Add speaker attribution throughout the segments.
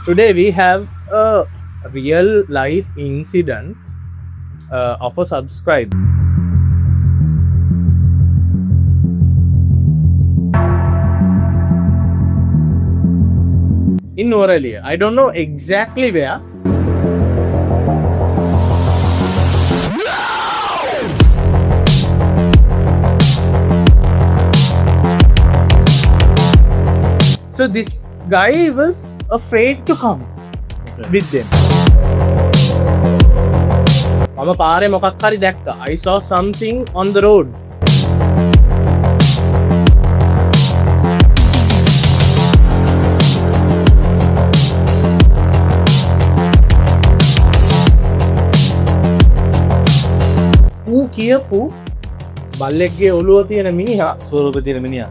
Speaker 1: Today we have a real life incident of a subscriber. In Norelia. I don't know exactly where. So this guy was afraid to come with them. මම පාරේ මොකක් හරි දැක්කා. I saw something on the road. ඌ කියපු බල්ලෙක්ගේ ඔළුව තියෙන මිනිහා
Speaker 2: ස්වරූප තියෙන මිනිහා.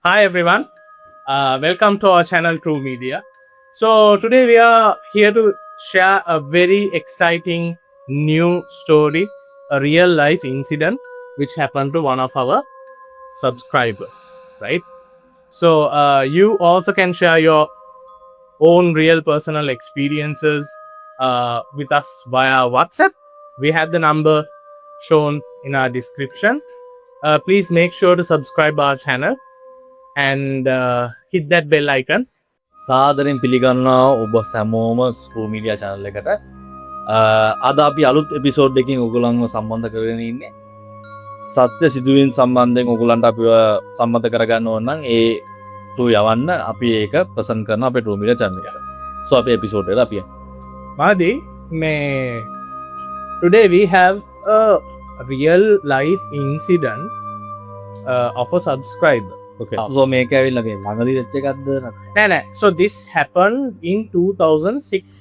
Speaker 1: Hi everyone, welcome to our channel True Media. So today we are here to share a very exciting new story, a real life incident which happened to one of our subscribers, right? So you also can share your own real personal experiences with us via WhatsApp. We have the number shown in our description. Please make sure to subscribe our channel and hit that bell icon.
Speaker 2: සාදරයෙන් පිළිගන්නවා ඔබ සැමෝම ස්ට්‍රූ media channel එකට. අද අපි අලුත් episode එකකින් ඔයගොල්ලන්ව සම්බන්ධ කරගෙන ඉන්නේ. සත්‍ය සිදුවීම් සම්බන්ධයෙන් ඔයගොල්ලන්ට අපිව සම්බන්ධ කරගන්න ඕන නම් ඒ through යවන්න අපි ඒක ප්‍රසන්ට් කරන අපේ True Media channel එකට. So අපේ එපිසෝඩ් එකට අපි
Speaker 1: Mahadi, today we have a real life incident of a subscriber.
Speaker 2: okay. So මේක ඇවිල්ලා මේ ළඟදී වෙච්ච එකක්ද නැත්නම්?
Speaker 1: So this happened in 2006.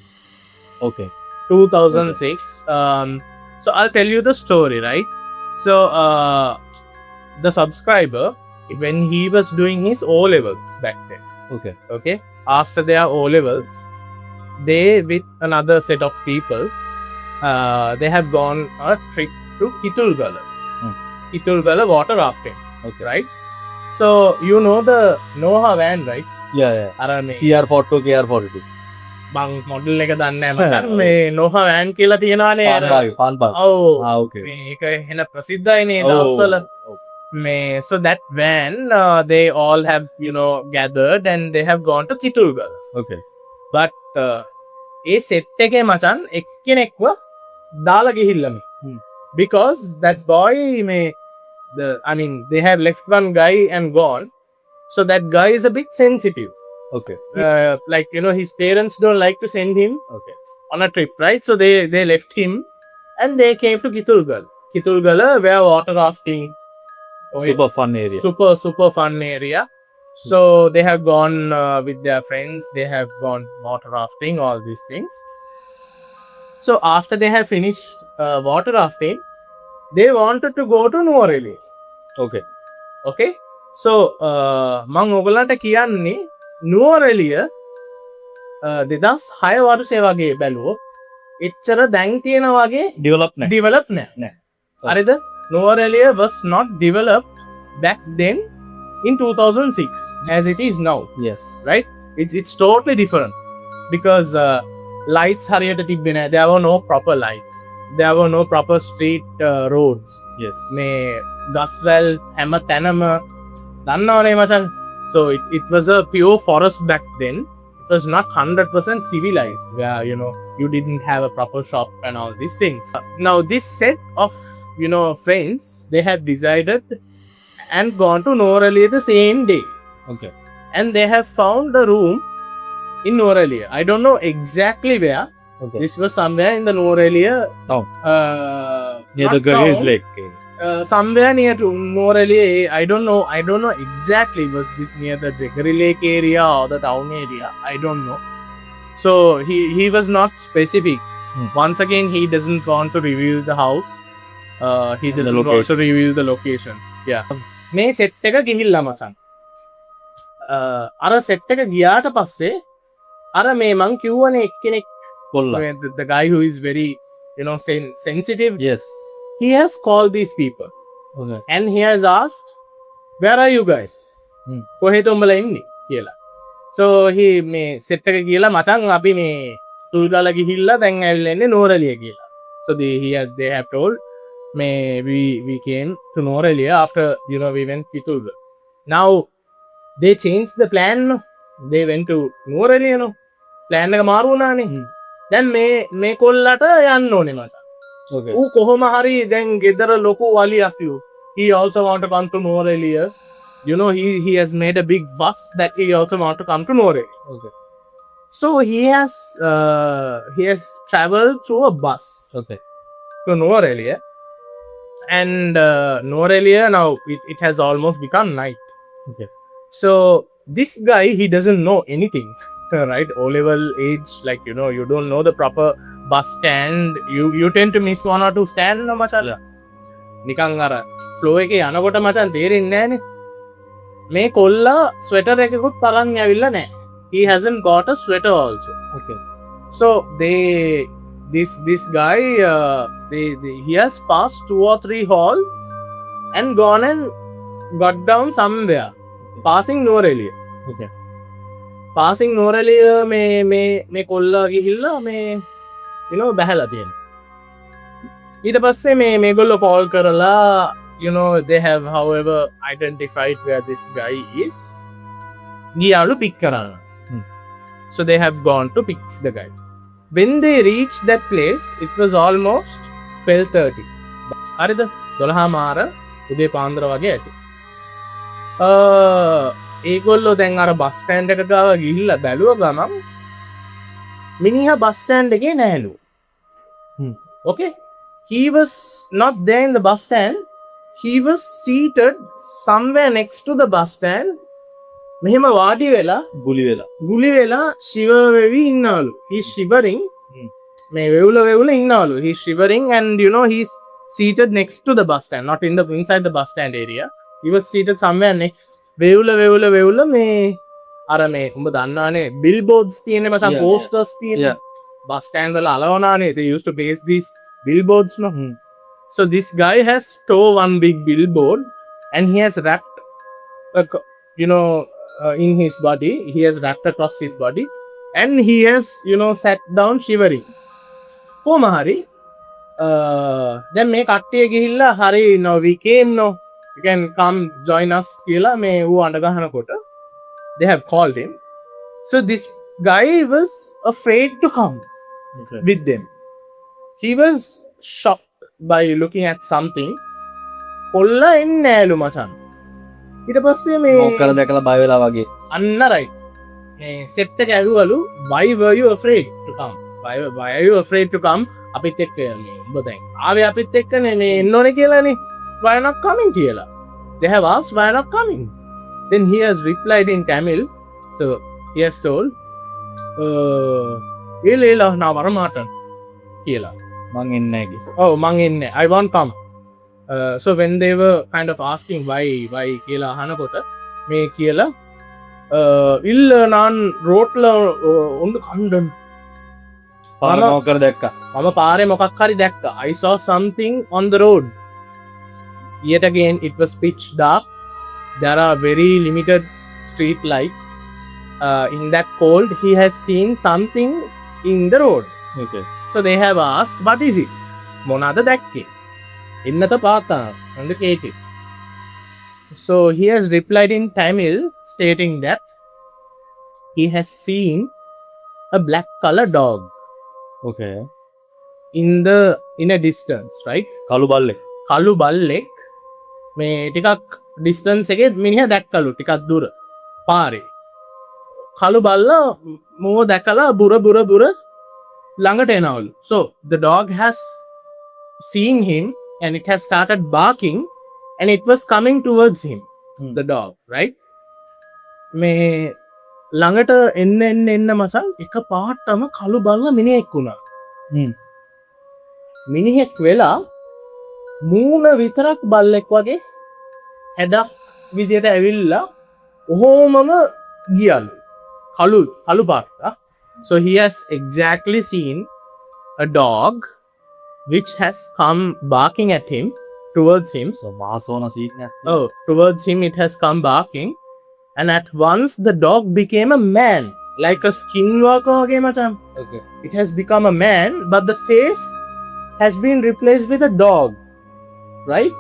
Speaker 2: Okay.
Speaker 1: 2006. So I'll tell you the story, right? So the subscriber, when he was doing his O-levels back then, okay, after their O-levels, they with another set of people, they have gone a trip to Kitulgala. Kitulgala water rafting,
Speaker 2: Okay.
Speaker 1: right? So you know the Noha van, right?
Speaker 2: Yeah, yeah.
Speaker 1: අර මේ
Speaker 2: CR42 KR42.
Speaker 1: බං model එක දන්නේ නැහැ මචං. මේ Noha van කියලා තියෙනවානේ අර.
Speaker 2: පාන්පාග.
Speaker 1: ඔව්.
Speaker 2: Okay.
Speaker 1: මේක එහෙන ප්‍රසිද්ධයිනේ
Speaker 2: Oh.
Speaker 1: දවස්වල. So that van, they all have, gathered and they have gone to Kitulgala.
Speaker 2: Okay.
Speaker 1: But A set එකේ මචන් එක්කෙනෙක්ව දාලා ගිහිල්ලා because that boy they have left one guy and gone, so that guy is a bit sensitive.
Speaker 2: Okay.
Speaker 1: His parents don't like to send him
Speaker 2: Okay.
Speaker 1: on a trip, right? So they left him and they came to Kitulgala where water rafting,
Speaker 2: Super fun area.
Speaker 1: super fun area. So they have gone with their friends, they have gone water rafting, all these things. So after they have finished water rafting, they wanted to go to Nuwareli.
Speaker 2: Okay.
Speaker 1: So මං ඔයගලන්ට කියන්නේ නුවරඑළිය 2006 වර්ෂයේ වගේ බැලුවොත් එච්චර දැන් තියෙන වගේ
Speaker 2: Develop නැහැ.
Speaker 1: develop නැහැ. හරිද? Nuwara Eliya was not developed back then in 2006 as it is now,
Speaker 2: Yes.
Speaker 1: right? It's totally different because lights හරියට තිබ්බේ නැහැ. There were no proper lights. There were no proper street roads.
Speaker 2: Yes.
Speaker 1: මේ ගස්වැල් හැම තැනම දන්නවනේ මචන්. So it was a pure forest back then. It was not 100% civilized where you didn't have a proper shop and all these things. Now this set of friends, they have decided and gone to Nuwareliya the same day,
Speaker 2: Okay.
Speaker 1: and they have found a room in Nuwareliya. I don't know exactly where.
Speaker 2: Okay.
Speaker 1: This was somewhere in the Nuwareliya
Speaker 2: Town.
Speaker 1: not
Speaker 2: Near the
Speaker 1: town,
Speaker 2: Gurgis Lake.
Speaker 1: somewhere near to Nuwareliya. I don't know exactly. Was this near the Gregory Lake area or the town area? I don't know. So he was not specific. Once again, he doesn't want to reveal the house. He
Speaker 2: And the
Speaker 1: doesn't want to reveal the location. Yeah. මේ set එක ගිහිල්ලා මචං. අර set එක ගියාට පස්සේ අර මේ මං කිව්වනේ එක්කෙනෙක්
Speaker 2: කොල්ලා.
Speaker 1: the guy who is very sensitive,
Speaker 2: Yes.
Speaker 1: he has called these people
Speaker 2: Okay.
Speaker 1: and he has asked where are you guys?
Speaker 2: Hmm.
Speaker 1: කොහෙද උඹලා ඉන්නේ කියලා. So he මේ set එක කියලා මචං අපි මේ තුල් දාලා ගිහිල්ලා දැන් ඇවිල්ලා ඉන්නේ නෝරලිය කියලා. So they have told may we came to Norelia after we went Pitulga. Now they changed the plan. No? They went to Norelia. No? Plan එක මාරු වුණානේ. දැන් මේ කොල්ලට යන්න ඕනේ මචං.
Speaker 2: Okay.
Speaker 1: ඌ කොහොම හරි දැන් ගෙදර ලොකු වලියක්ලු. He also want to come to Norelia. He has made a big fuss that he also want to come to Norelia.
Speaker 2: Okay.
Speaker 1: So he has traveled through a bus
Speaker 2: Okay.
Speaker 1: to Norelia. And Norelia now it has almost become night.
Speaker 2: Okay.
Speaker 1: So this guy, he doesn't know anything, right? O-level age, like you don't know the proper bus stand. You tend to miss one or two stand no machala. නිකන් අර flow එකේ යනකොට මචං තේරෙන්නේ නැහනේ. මේ කොල්ලා ස්වෙටර් එකකුත් තරන් ඇවිල්ලා නැහැ. He hasn't got a sweater also.
Speaker 2: Okay.
Speaker 1: So this guy he has passed 2 or 3 halls and gone and got down somewhere. Passing Norelia.
Speaker 2: Okay.
Speaker 1: Passing Norelia මේ කොල්ලා ගිහිල්ලා මේ බැහැලා තියෙනවා. ඊට පස්සේ මේගොල්ලෝ call කරලා they have however identified where this guy is. ගියාලු pick කරන්න. So they have gone to pick the guy. When they reached that place, it was almost 12:30. හරිද? 12 මාර උදේ පාන්දර වගේ ඇති. ඒගොල්ලෝ දැන් අර බස් ස්ටෑන්ඩ් එකට ගාව ගිහිල්ලා බැලුව ගමන් මිනිහා බස් ස්ටෑන්ඩ් එකේ නැහැලු. Okay? He was not there in the bus stand. He was seated somewhere next to the bus stand. මෙහෙම වාඩි වෙලා ගුලි වෙලා shiver වෙවි ඉන්නවලු. He's shivering. මේ වෙවුල ඉන්නවලු. He's shivering and he's seated next to the bus stand, not inside the bus stand area. He was seated somewhere next. වෙවුල මේ අර මේ උඹ දන්නවනේ billboards තියෙන්නේ මචං posters තියෙන්නේ. Bus stand වල අලවනානේ. They used to paste these billboards no. So this guy has stole one big billboard and he has wrapped in his body. He has wrapped across his body and he has sat down shivering. කොහොම හරි දැන් මේ කට්ටිය ගිහිල්ලා හරි we came you can come join us කියලා මේ ඌ අඬ ගහනකොට they have called him. So this guy was afraid to come with them. He was shocked by looking at something. කොල්ලා එන්නේ නෑලු මචං. ඊට පස්සේ මේ
Speaker 2: මොකක්ද දැකලා බය වෙලා වගේ.
Speaker 1: අන්න right. මේ සෙට් එක ඇහුවලු why were you afraid to come? Why are you afraid to come? අපිත් එක්ක මේ උඹ දැන් ආවේ අපිත් එක්කනේ මේ එන්න ඕනේ කියලානේ. Why not coming කියලා. They have asked why not coming. Then he has replied in Tamil. So he has told ඒලා නා වරමාටන් කියලා.
Speaker 2: මං එන්නේ නැහැ කිව්වා.
Speaker 1: Oh, මං එන්නේ. I won't come. So when they were kind of asking why කියලා අහනකොට මේ කියලා இல்ல நான் ரோட்ல ஒன்று கண்டன்.
Speaker 2: පාර මොකක්ද දැක්කා.
Speaker 1: මම පාරේ මොකක් හරි දැක්කා. I saw something on the road. Yet again it was pitch dark. There are very limited street lights. In that cold he has seen something in the road.
Speaker 2: Okay.
Speaker 1: So they have asked, what is it? මොනවාද දැක්කේ? එන්නත පාතා and கேட்டு. So he has replied in Tamil stating that he has seen a black color dog
Speaker 2: Okay.
Speaker 1: in a distance, right?
Speaker 2: කළු බල්ලෙක්.
Speaker 1: කළු බල්ලෙක් මේ ටිකක් distance එකේ මිනිහා දැක්කලු ටිකක් දුර පාරේ. කළු බල්ලා මෝ දැකලා බුර ළඟට එනවලු. So the dog has seen him and it has started barking and it was coming towards him. The dog, right? මේ ළඟට එන්න මසල් එක පාටම කළු බල්ලා මිනිහෙක් වුණා. මිනිහෙක් වෙලා මූණ විතරක් බල්ලෙක් වගේ හැඩක් විදියට ඇවිල්ලා ඔහොමම ගියලු. කළු පාට. So he has exactly seen a dog which has come barking at him towards him.
Speaker 2: මාසෝන සීට්නයක්
Speaker 1: Oh, towards him it has come barking, and at once the dog became a man, like a skinwalker again, macam. It has become a man, but the face has been replaced with a dog, right?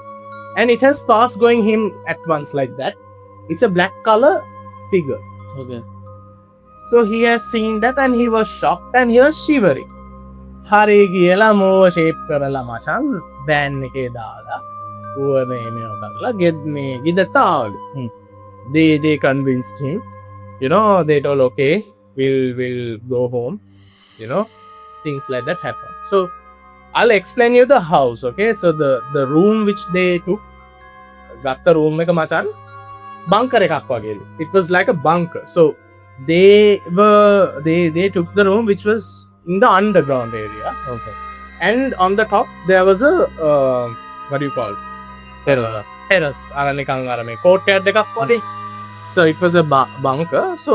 Speaker 1: And it has passed going him at once like that. It's a black color figure. So he has seen that and he was shocked and he was shivering. හරි කියලා movie shape කරලා මචන් බෑන් එකේ දාලා ඌව මේ කරලා ගෙත් මේ ගෙදරට ආවලු. They convinced him, you know, they told okay, we'll go home, you know, things like that happen. So I'll explain you the house, okay? So the room which they took, ගත්ත room එක මචන් bunker එකක් වගේලු. It was like a bunker. So they took the room which was in the underground area.
Speaker 2: Okay.
Speaker 1: And on the top there was a what do you call terrace අර නිකන් අර මේ courtyard එකක් වගේ. So it was a bunker. So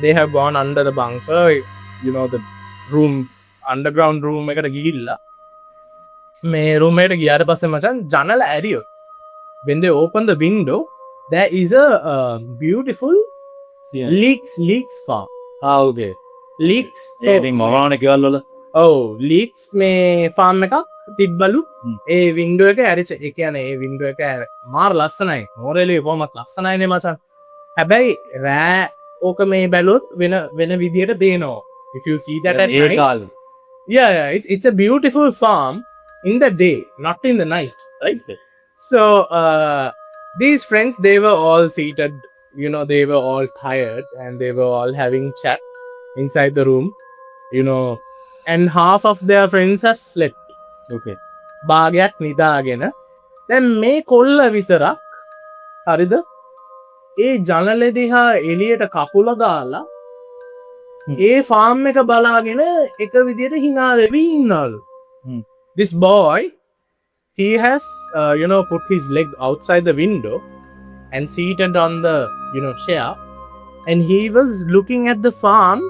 Speaker 1: they have gone under the bunker, you know, the room, underground room එකට ගිහිල්ලා මේ room එකට ගියාට පස්සේ මචං ජනල ඇරියෝ. When they open the window, there is a beautiful leeks farm.
Speaker 2: okay.
Speaker 1: leeks
Speaker 2: ඒතින් මවාන කෙවල්වල
Speaker 1: leeks මේ farm එකක් තිබ්බලු. ඒ window එක ඇරිච්ච ඒ කියන්නේ ඒ window එක මාර ලස්සනයි. මොරෙලේ කොහොමත් ලස්සනයිනේ මචං. හැබැයි රෑ ඕක මේ බැලුවොත් වෙන විදියට පේනවා. If you see that at night, yeah, it's a beautiful farm in the day, not in the night, right? So these friends, they were all seated, you know, they were all tired and they were all having chat inside the room, you know, and half of their friends have slept.
Speaker 2: okay.
Speaker 1: භාගයක් නිදාගෙන දැන් මේ කොල්ල විතරක් හරිද ඒ ජනල දිහා එළියට කකුල දාලා ඒ ෆාම් එක බලාගෙන එක විදියට hina වෙවි ඉන්නවලු. This boy, he has you know, put his leg outside the window and seated on the, you know, chair, and he was looking at the farm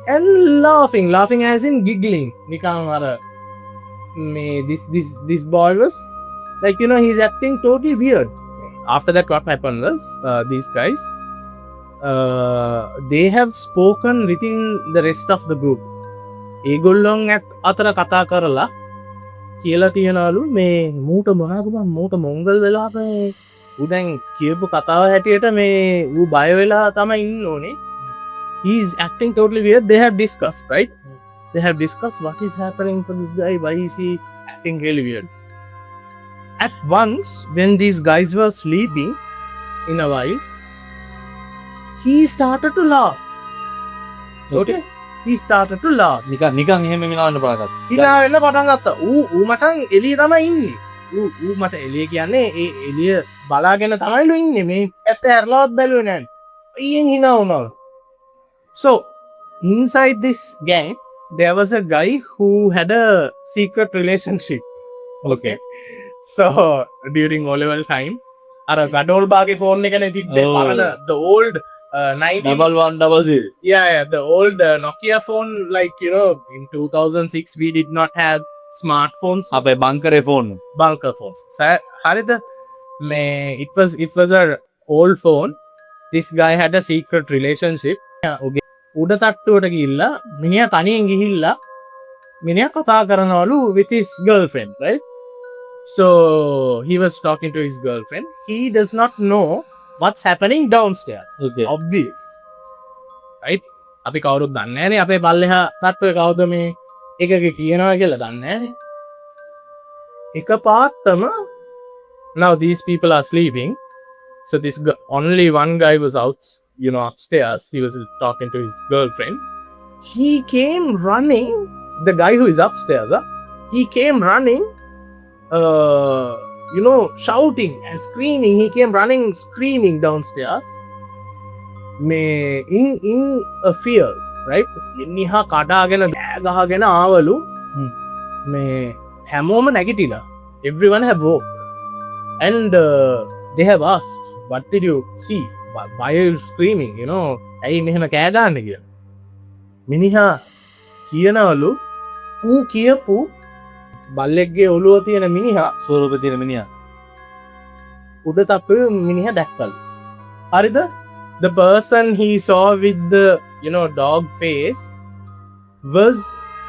Speaker 1: and laughing as in giggling. නිකන් අර මේ this boy was like, you know, he's acting totally weird. After that, what happened was these guys they have spoken within the rest of the group. ඒගොල්ලොන් අතර කතා කරලා කියලා තියනවලු මේ මූට මොනවාද මූට මොංගල් වෙලා ඌ දැන් කියපු කතාව හැටියට මේ ඌ බය වෙලා තමයි ඉන්න ඕනේ. He's acting totally weird. They have discussed, right? They have discussed what is happening for this guy. Why is he acting really weird? At once, when these guys were sleeping, in a while, he started to laugh. Okay? He started to laugh.
Speaker 2: නිකන් එහෙම මිනාවන්න පටන් ගත්තා.
Speaker 1: හිනා වෙන්න පටන් ගත්තා. ඌ මචං එළිය තමයි ඉන්නේ. ඌ මචං එළිය කියන්නේ ඒ එළිය බලාගෙන තමයිලු ඉන්නේ. මේ පැත්ත හැරලවත් බැලුවේ නැහැ. ඊයෙන් හිනා වුණා. So, inside this gang, there was a guy who had a secret relationship. Okay. So, during O-level time, අර ගඩෝල් බාගේ ෆෝන් එකනේ තිබ්බේ පරණ the old 90s.
Speaker 2: 1100.
Speaker 1: Yeah, the old Nokia phone, like, you know, in 2006 we did not have smartphones.
Speaker 2: අපේ බංකරේ phone.
Speaker 1: Bunker phones. So, හරිද? It was a old phone. This guy had a secret relationship. උඩ තට්ටුවට ගිහිල්ලා මිනිහා තනියෙන් ගිහිල්ලා මිනිහා කතා කරනවලු with his girlfriend, right? So he was talking to his girlfriend. He does not know what's happening downstairs.
Speaker 2: Okay.
Speaker 1: Obvious, right? අපි කවුරුත් දන්නේ නැහැනේ අපේ පල්ලෙහා තට්ටුවේ කවුද මේ එකක කියනවා කියලා දන්නේ නැහැනේ. එකපාරටම now these people are sleeping. So this only one guy was out, you know, upstairs. He was talking to his girlfriend. He came running. The guy who is upstairs, he came running, you know, shouting and screaming. He came running, screaming downstairs. In a fear, right? Niha කඩාගෙන ගහගෙන ආවලු. මේ හැමෝම නැගිටිලා. Everyone have woke. And they have asked, what did you see? Why are you screaming? You know, ඇයි මෙහෙම කෑ ගන්න කියලා. මිනිහා කියනවලු ඌ කියපු බල්ලෙක්ගේ ඔළුව තියෙන මිනිහා
Speaker 2: ස්වරූප තියෙන මිනිහා.
Speaker 1: උඩ තප්පුවේ මිනිහා දැක්කලු. හරිද? The person he saw with the dog face was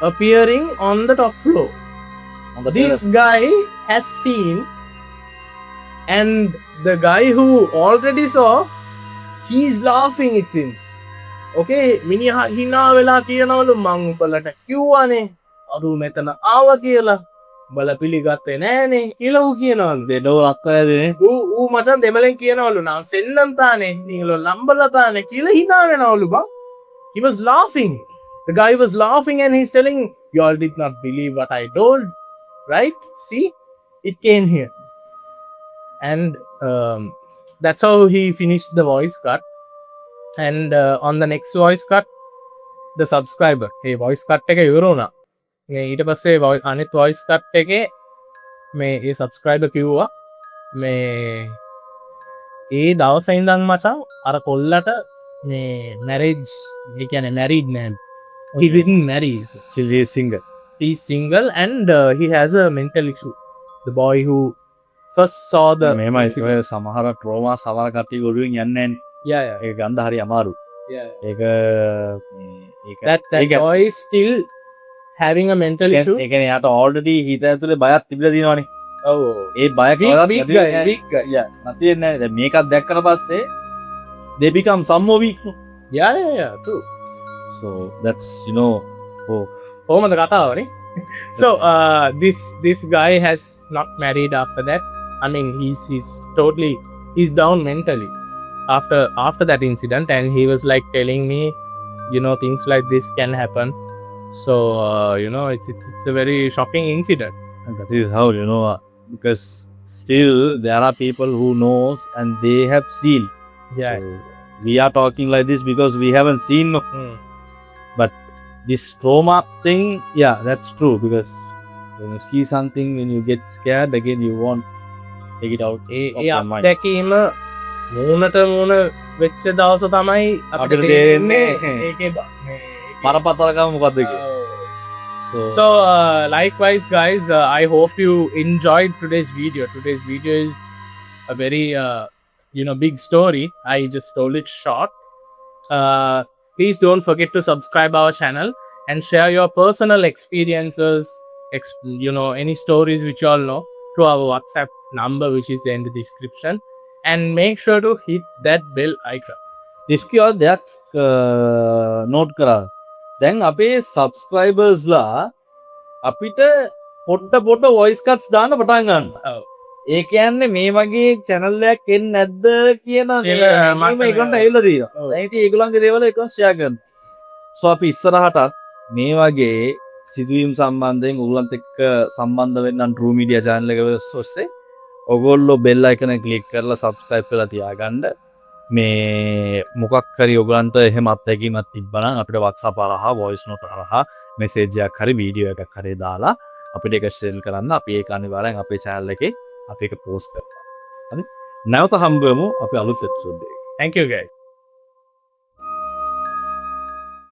Speaker 1: appearing on the top floor.
Speaker 2: On the
Speaker 1: This
Speaker 2: terrace.
Speaker 1: guy has seen, and the guy who already saw, he's laughing, it seems. Okay, මිනිහා hina වෙලා කියනවලු මං උඹලට කිව්වනේ අරු මෙතන ආව කියලා. බල පිළිගත්තේ නෑනේ කියලා ඌ කියනවලු.
Speaker 2: දෙනෝ අක්කයදනේ.
Speaker 1: ඌ මචන් දෙමළෙන් කියනවලු නම් සෙන්නම් තානේ නීලෝ නම්බලා තානේ කියලා hina වෙනවලු බං. He was laughing. The guy was laughing and he's telling, you all did not believe what I told, right? See, it came here. And that's how he finished the voice cut. And on the next voice cut, the subscriber, hey, voice cut එක ඉවර වුණා. මේ ඊට පස්සේ අනිත් voice cut එකේ මේ ඒ subscriber කිව්වා මේ ඒ දවසේ ඉඳන් මචං අර කොල්ලට මේ marriage ඒ කියන්නේ married man. He didn't marry.
Speaker 2: She is single.
Speaker 1: He's single and he has a mental issue. The boy who first saw the
Speaker 2: මේමයි ඔය සමහර ට්‍රෝමා සමහර කට්ටිය ගොඩුවෙන් යන්නේ නැහැ.
Speaker 1: yeah
Speaker 2: ඒක ගන්න හරි අමාරු.
Speaker 1: yeah
Speaker 2: ඒක
Speaker 1: that
Speaker 2: ඒක-
Speaker 1: boy is still having a mental issue.
Speaker 2: ඒ කියන්නේ යාට already හිත ඇතුලේ බයක් තිබිලා තියෙනවානේ.
Speaker 1: Oh,
Speaker 2: ඒ බය කවදාවත්
Speaker 1: big
Speaker 2: නැති
Speaker 1: guy,
Speaker 2: වෙන්නේ
Speaker 1: big guy.
Speaker 2: නැහැ. නැති වෙන්නේ නැහැ. දැන් මේකත් දැක්කට පස්සේ they become some more weak.
Speaker 1: Yeah, true.
Speaker 2: So that's oh
Speaker 1: කොහොමද කතාවනේ? So this guy has not married after that. I mean, he's down mentally after that incident, and he was like telling me, things like this can happen. So it's a very shocking incident.
Speaker 2: and that is how because still there are people who knows and they have seen.
Speaker 1: Yeah.
Speaker 2: So, we are talking like this because we haven't seen
Speaker 1: Hmm.
Speaker 2: this trauma thing. Yeah, that's true because when you see something, when you get scared again, you won't take it out
Speaker 1: A
Speaker 2: of
Speaker 1: A
Speaker 2: your mind.
Speaker 1: අත්දැකීම මූණට මූණ වෙච්ච දවස තමයි අපිට
Speaker 2: අපිට
Speaker 1: තේරෙන්නේ
Speaker 2: තේරෙන්නේ.
Speaker 1: ඒකේ
Speaker 2: පරපතරකම මොකක්ද කියලා.
Speaker 1: So likewise guys, I hope you enjoyed today's video. Today's video is a very big story. I just told it short. Please don't forget to subscribe our channel and share your personal experiences, any stories which you all know, to our WhatsApp number which is there in the description, and make sure to hit that bell icon.
Speaker 2: දිස්කියෝ දෙයක් note කරා. දැන් අපේ සබස්ක්‍රයිබර්ස්ලා අපිට පොට්ට voice cuts දාන්න පටන් ගන්නවා.
Speaker 1: Oh.
Speaker 2: ඒ කියන්නේ මේ වගේ channel එකක් එන්නේ නැද්ද කියන
Speaker 1: ඒක මට
Speaker 2: ඒගොල්ලන්ට ඇවිල්ලා තියෙනවා.
Speaker 1: ඔව්.
Speaker 2: දැන් ඉතින් ඒගොල්ලන්ගේ දේවල් එකම ෂෙයා කරනවා. සෝ අපි ඉස්සරහටත් මේ වගේ සිදුවීම් සම්බන්ධයෙන් ඔයගොල්ලන්ත් එක්ක සම්බන්ධ වෙන්න True Media channel එක ඔස්සේ ඔයගොල්ලෝ bell icon එක click කරලා subscribe කරලා තියාගන්න. මේ මොකක් හරි ඔයගලන්ට එහෙම අත්දැකීමක් තිබ්බනම් අපිට WhatsApp හරහා voice note හරහා message එකක් හරි වීඩියෝ එකක් හරි දාලා අපිට ඒක share කරන්න. අපි ඒක අනිවාර්යෙන් අපේ channel එකේ අපි ඒක post කරනවා. හරි. නැවත හම්බ වෙමු අපි අලුත් episode එකකින්.
Speaker 1: Thank you guys.